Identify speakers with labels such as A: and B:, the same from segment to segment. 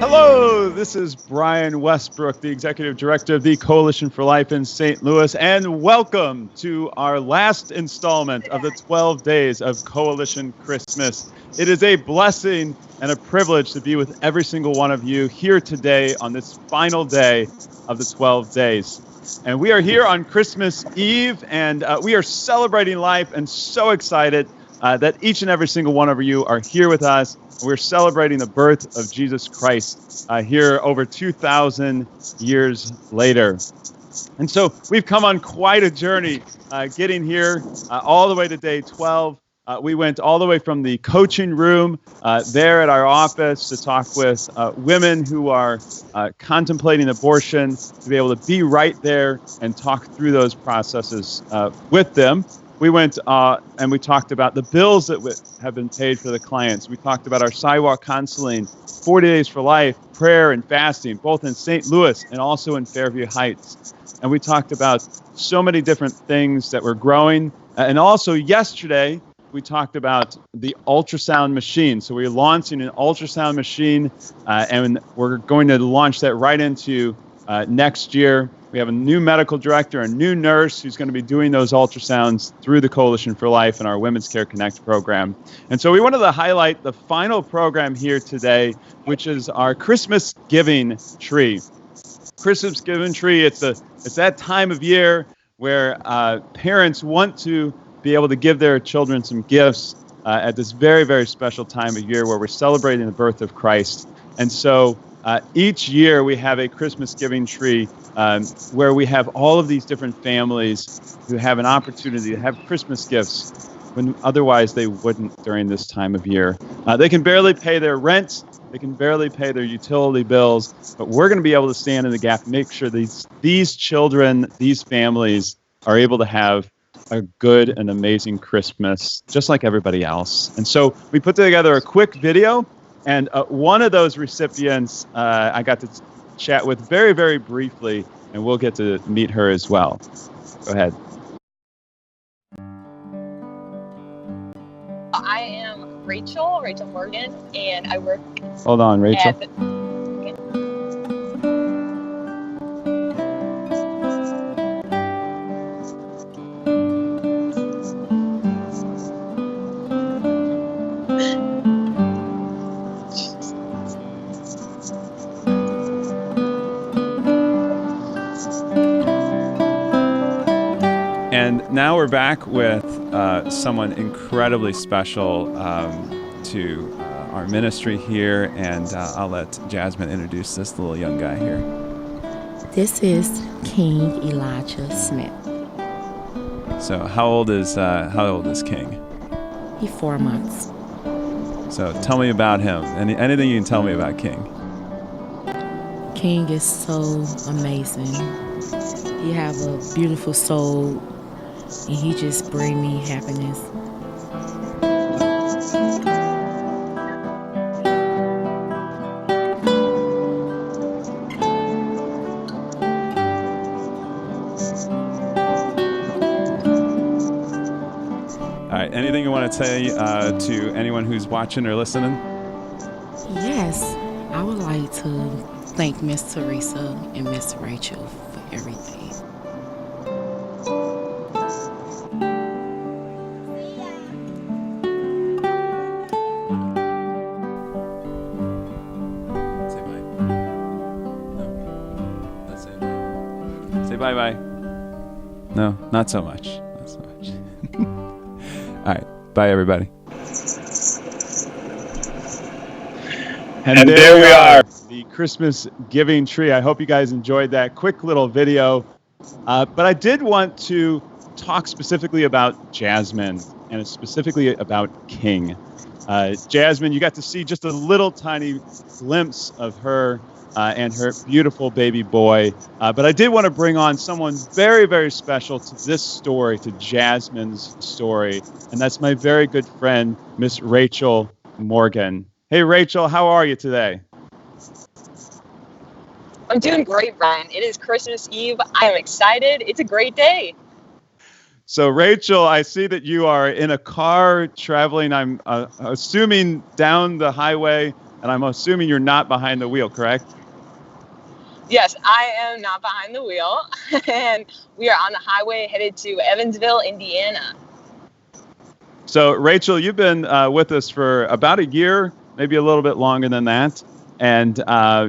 A: Hello, this is Brian Westbrook, the Executive Director of the Coalition for Life in St. Louis, and welcome to our last installment of the 12 Days of Coalition Christmas. It is a blessing and a privilege to be with every single one of you here today on this final day of the 12 days. And we are here on Christmas Eve, and we are celebrating life and so excited that each and every single one of you are here with us. We're celebrating the birth of Jesus Christ here over 2,000 years later. And so we've come on quite a journey getting here all the way to day 12. We went all the way from the coaching room there at our office to talk with women who are contemplating abortion, to be able to be right there and talk through those processes with them. We went and we talked about the bills that have been paid for the clients. We talked about our sidewalk counseling, 40 Days for Life, prayer and fasting, both in St. Louis and also in Fairview Heights. And we talked about so many different things that were growing. And also yesterday, we talked about the ultrasound machine. So we're launching an ultrasound machine, and we're going to launch that right into next year. We have a new medical director, a new nurse who's going to be doing those ultrasounds through the Coalition for Life and our Women's Care Connect program. And so we wanted to highlight the final program here today, which is our Christmas Giving Tree. Christmas Giving Tree, it's that time of year where parents want to be able to give their children some gifts at this very, very special time of year where we're celebrating the birth of Christ. And so each year we have a Christmas Giving Tree where we have all of these different families who have an opportunity to have Christmas gifts when otherwise they wouldn't during this time of year. They can barely pay their rent, they can barely pay their utility bills, but we're going to be able to stand in the gap and make sure these children, these families are able to have a good and amazing Christmas, just like everybody else. And so we put together a quick video, and one of those recipients I got to chat with very, very briefly, and we'll get to meet her as well. Go ahead.
B: I am Rachel Morgan, and I work.
A: Hold on, Rachel. And now we're back with someone incredibly special to our ministry here, and I'll let Jasmine introduce this little young guy here.
C: This is King Elijah Smith.
A: So how old is King?
C: He's 4 months.
A: So tell me about him. Anything you can tell me about King?
C: King is so amazing. He have a beautiful soul, and he just bring me happiness.
A: All right, anything you want to say to anyone who's watching or listening?
C: Yes, I would like to thank Miss Teresa and Miss Rachel for everything.
A: Bye-bye. No, not so much. Not so much. All right. Bye, everybody. And there we are. The Christmas Giving Tree. I hope you guys enjoyed that quick little video. But I did want to talk specifically about Jasmine and specifically about King. Jasmine, you got to see just a little tiny glimpse of her and her beautiful baby boy. But I did want to bring on someone very, very special to this story, to Jasmine's story. And that's my very good friend, Miss Rachel Morgan. Hey, Rachel, how are you today?
B: I'm doing great, Brian. It is Christmas Eve. I am excited. It's a great day.
A: So, Rachel, I see that you are in a car traveling, I'm assuming, down the highway and I'm assuming you're not behind the wheel, correct?
B: Yes, I am not behind the wheel, and we are on the highway headed to Evansville, Indiana.
A: So, Rachel, you've been with us for about a year, maybe a little bit longer than that. And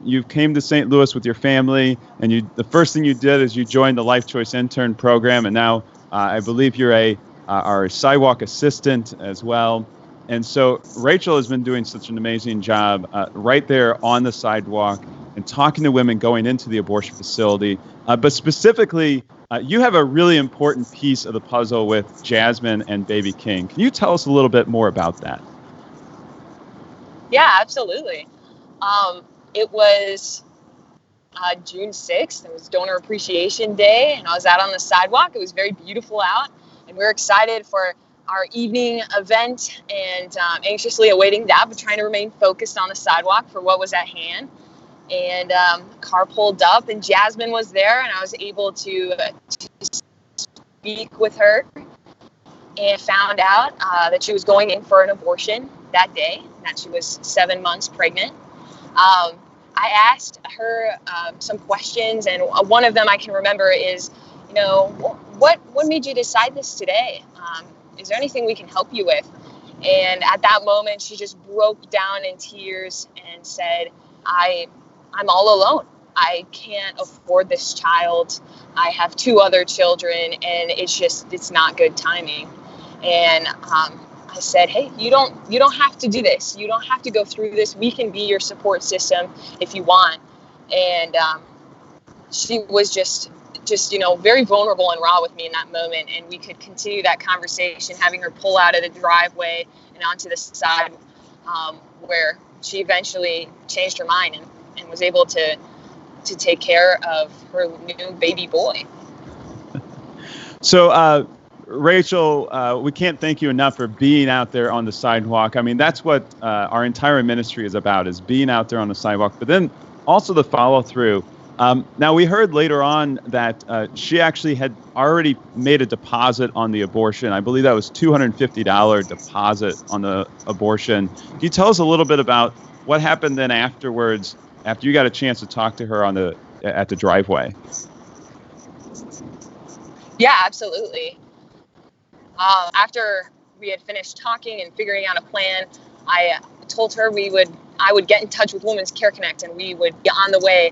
A: you came to St. Louis with your family, and the first thing you did is you joined the Life Choice Intern Program, and now I believe you're our sidewalk assistant as well. And so Rachel has been doing such an amazing job right there on the sidewalk and talking to women going into the abortion facility. But specifically, you have a really important piece of the puzzle with Jasmine and baby King. Can you tell us a little bit more about that?
B: Yeah, absolutely. It was June 6th. It was Donor Appreciation Day, and I was out on the sidewalk. It was very beautiful out, and we were excited for our evening event and anxiously awaiting that, but trying to remain focused on the sidewalk for what was at hand. And a car pulled up, and Jasmine was there, and I was able to speak with her and found out that she was going in for an abortion that day, that she was 7 months pregnant. I asked her some questions, and one of them I can remember is, what made you decide this today? Is there anything we can help you with? And at that moment, she just broke down in tears and said, I'm all alone. I can't afford this child. I have 2 other children, and it's not good timing. And I said, hey, you don't have to do this. You don't have to go through this. We can be your support system if you want. And she was just very vulnerable and raw with me in that moment. And we could continue that conversation, having her pull out of the driveway and onto the side where she eventually changed her mind and was able to take care of her new baby boy.
A: So, Rachel, we can't thank you enough for being out there on the sidewalk. I mean, that's what our entire ministry is about, is being out there on the sidewalk, but then also the follow through. Now, we heard later on that she actually had already made a deposit on the abortion. I believe that was $250 deposit on the abortion. Can you tell us a little bit about what happened then afterwards, after you got a chance to talk to her at the driveway?
B: Yeah, absolutely. After we had finished talking and figuring out a plan, I told her I would get in touch with Women's Care Connect, and we would get on the way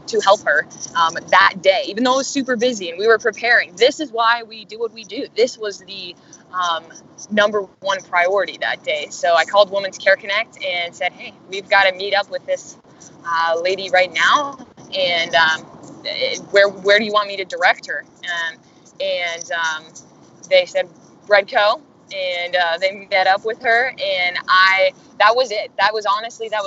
B: to help her that day, even though it was super busy and we were preparing. This is why we do what we do. This was the number one priority that day. So I called Women's Care Connect and said, hey, we've got to meet up with this lady right now, and where do you want me to direct her? They said Redco, and they met up with her, and that was it. That was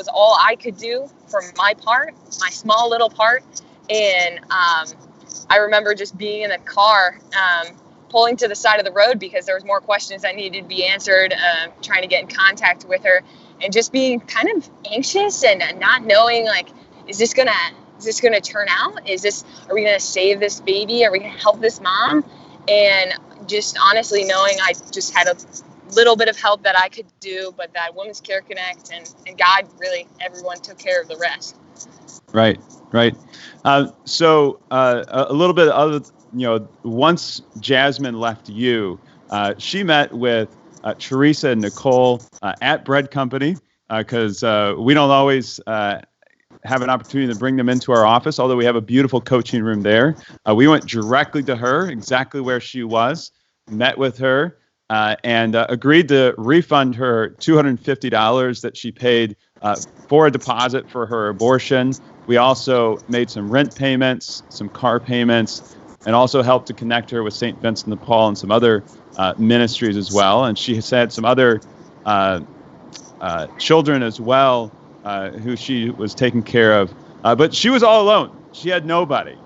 B: all I could do for my part, my small little part. And I remember just being in the car, pulling to the side of the road because there was more questions that needed to be answered, trying to get in contact with her, and just being kind of anxious and not knowing, like, is this gonna turn out? Are we gonna save this baby? Are we gonna help this mom? And just honestly knowing I just had a little bit of help that I could do, but that Women's Care Connect and God, really, everyone took care of the rest.
A: Right. So a little bit of, once Jasmine left you, she met with Teresa and Nicole at Bread Company, because we don't always have an opportunity to bring them into our office, although we have a beautiful coaching room there. We went directly to her, exactly where she was, met with her, and agreed to refund her $250 that she paid for a deposit for her abortion. We also made some rent payments, some car payments, and also helped to connect her with St. Vincent de Paul and some other ministries as well. And she has had some other children as well, who she was taking care of. But she was all alone. She had nobody.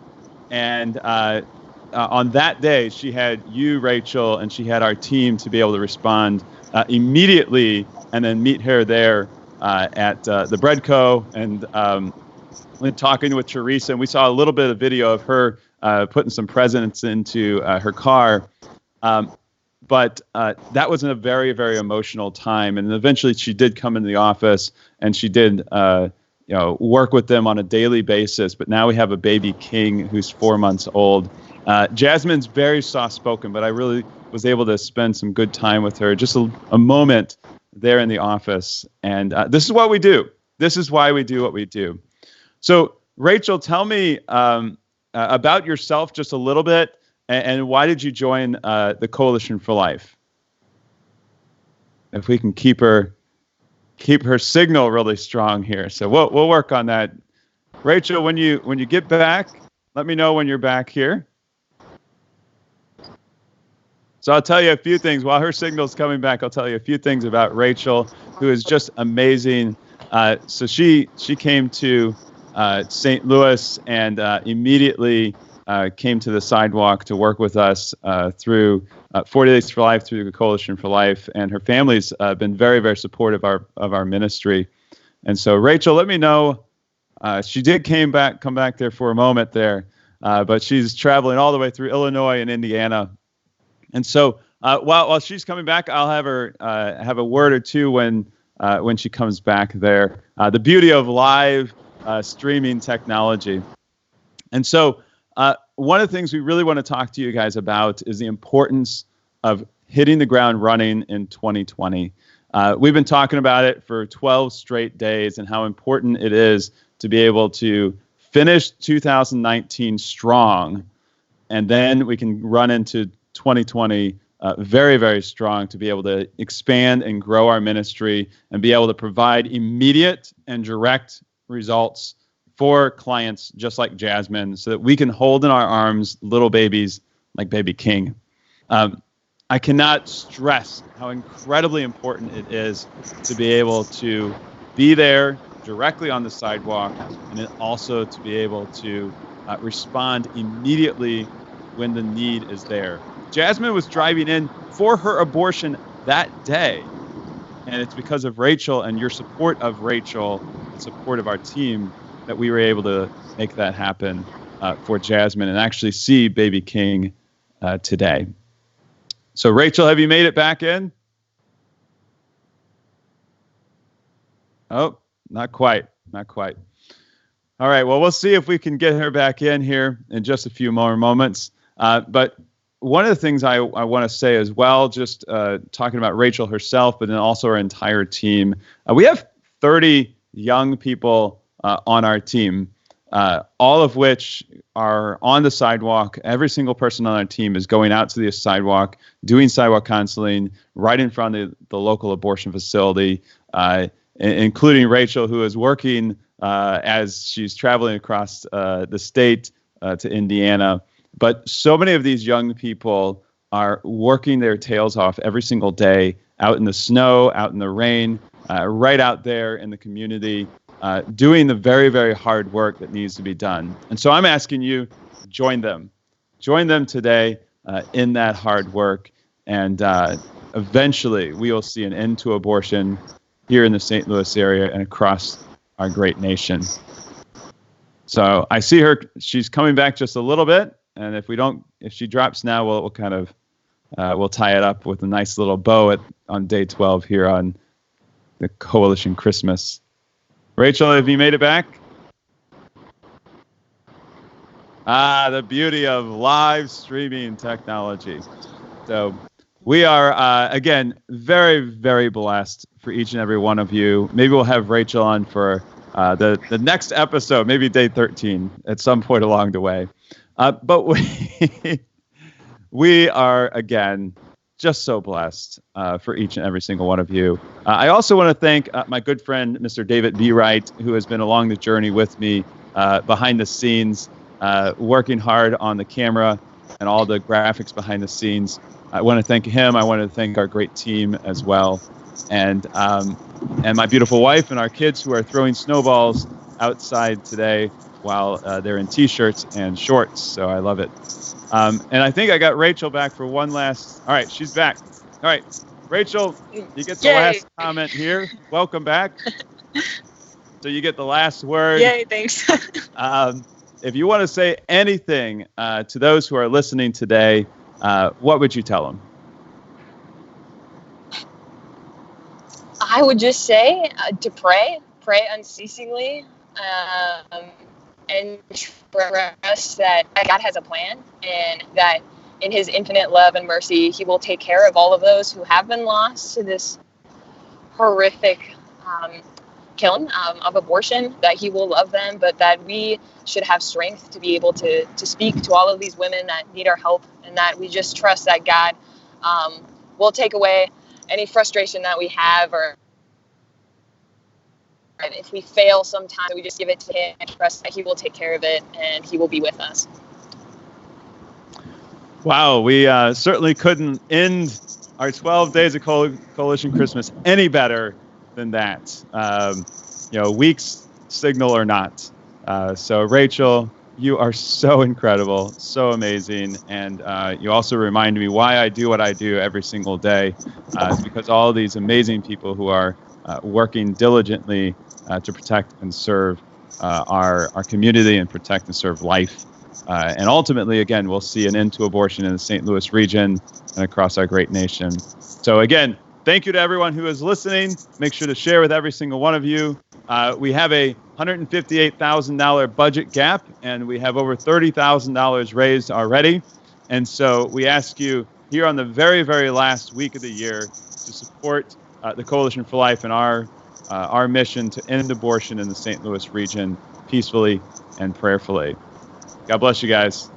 A: And on that day, she had you, Rachel, and she had our team to be able to respond immediately and then meet her there at the Bread Co. And talking with Teresa. And we saw a little bit of video of her putting some presents into her car. But that was in a very, very emotional time. And eventually she did come into the office and she did, work with them on a daily basis. But now we have a baby King who's 4 months old. Jasmine's very soft-spoken, but I really was able to spend some good time with her, just a moment there in the office. And this is what we do. This is why we do what we do. So, Rachel, tell me about yourself just a little bit. And why did you join the Coalition for Life? If we can keep her signal really strong here, so we'll work on that. Rachel, when you get back, let me know when you're back here. So I'll tell you a few things while her signal's coming back. I'll tell you a few things about Rachel, who is just amazing. So she came to St. Louis and immediately came to the sidewalk to work with us through 40 Days for Life, through the Coalition for Life, and her family's been very, very supportive of our ministry. And so, Rachel, let me know. She did come back there for a moment there, but she's traveling all the way through Illinois and Indiana. And so, while she's coming back, I'll have her have a word or two when she comes back there. The beauty of live streaming technology, and so. One of the things we really want to talk to you guys about is the importance of hitting the ground running in 2020. We've been talking about it for 12 straight days and how important it is to be able to finish 2019 strong, and then we can run into 2020 very, very strong to be able to expand and grow our ministry and be able to provide immediate and direct results for clients just like Jasmine, so that we can hold in our arms little babies like baby King. I cannot stress how incredibly important it is to be able to be there directly on the sidewalk, and then also to be able to respond immediately when the need is there. Jasmine was driving in for her abortion that day, and it's because of Rachel and your support of Rachel, the support of our team, that we were able to make that happen for Jasmine and actually see baby King today. So, Rachel, have you made it back in? Oh, not quite. Not quite. All right. Well, we'll see if we can get her back in here in just a few more moments. But one of the things I want to say as well, just talking about Rachel herself, but then also our entire team, we have 30 young people on our team, all of which are on the sidewalk. Every single person on our team is going out to the sidewalk, doing sidewalk counseling right in front of the local abortion facility, including Rachel, who is working as she's traveling across the state to Indiana. But so many of these young people are working their tails off every single day, out in the snow, out in the rain, right out there in the community, doing the very, very hard work that needs to be done. And so I'm asking you, join them. Join them today in that hard work. And eventually we will see an end to abortion here in the St. Louis area and across our great nation. So I see her. She's coming back just a little bit. And if she drops now, we'll kind of, we'll tie it up with a nice little bow on day 12 here on the Coalition Christmas. Rachel, have you made it back? The beauty of live streaming technology. So we are, again, very, very blessed for each and every one of you. Maybe we'll have Rachel on for the next episode, maybe day 13 at some point along the way. But we are, again, just so blessed for each and every single one of you. I also want to thank my good friend, Mr. David B. Wright, who has been along the journey with me behind the scenes, working hard on the camera and all the graphics behind the scenes. I want to thank him. I want to thank our great team as well. And my beautiful wife and our kids who are throwing snowballs outside today while they're in T-shirts and shorts. So I love it. And I think I got Rachel back for one last. All right, she's back. All right, Rachel, you get the last comment here. Welcome back. So you get the last word.
B: Yay, thanks.
A: If you want to say anything to those who are listening today, what would you tell them?
B: I would just say to pray unceasingly, and trust that God has a plan, and that in his infinite love and mercy, he will take care of all of those who have been lost to this horrific killing of abortion, that he will love them, but that we should have strength to be able to speak to all of these women that need our help, and that we just trust that God will take away any frustration that we have, or if we fail sometimes, we just give it to him and trust that he will take care of it and he will be with us.
A: Wow, we certainly couldn't end our 12 days of Coalition Christmas any better than that. Weeks signal or not. So Rachel, you are so incredible, so amazing, and you also remind me why I do what I do every single day. It's because all these amazing people who are working diligently to protect and serve our community and protect and serve life. And ultimately, again, we'll see an end to abortion in the St. Louis region and across our great nation. So again, thank you to everyone who is listening. Make sure to share with every single one of you. We have a $158,000 budget gap, and we have over $30,000 raised already. And so we ask you here on the very, very last week of the year to support the Coalition for Life and our mission to end abortion in the St. Louis region peacefully and prayerfully. God bless you guys.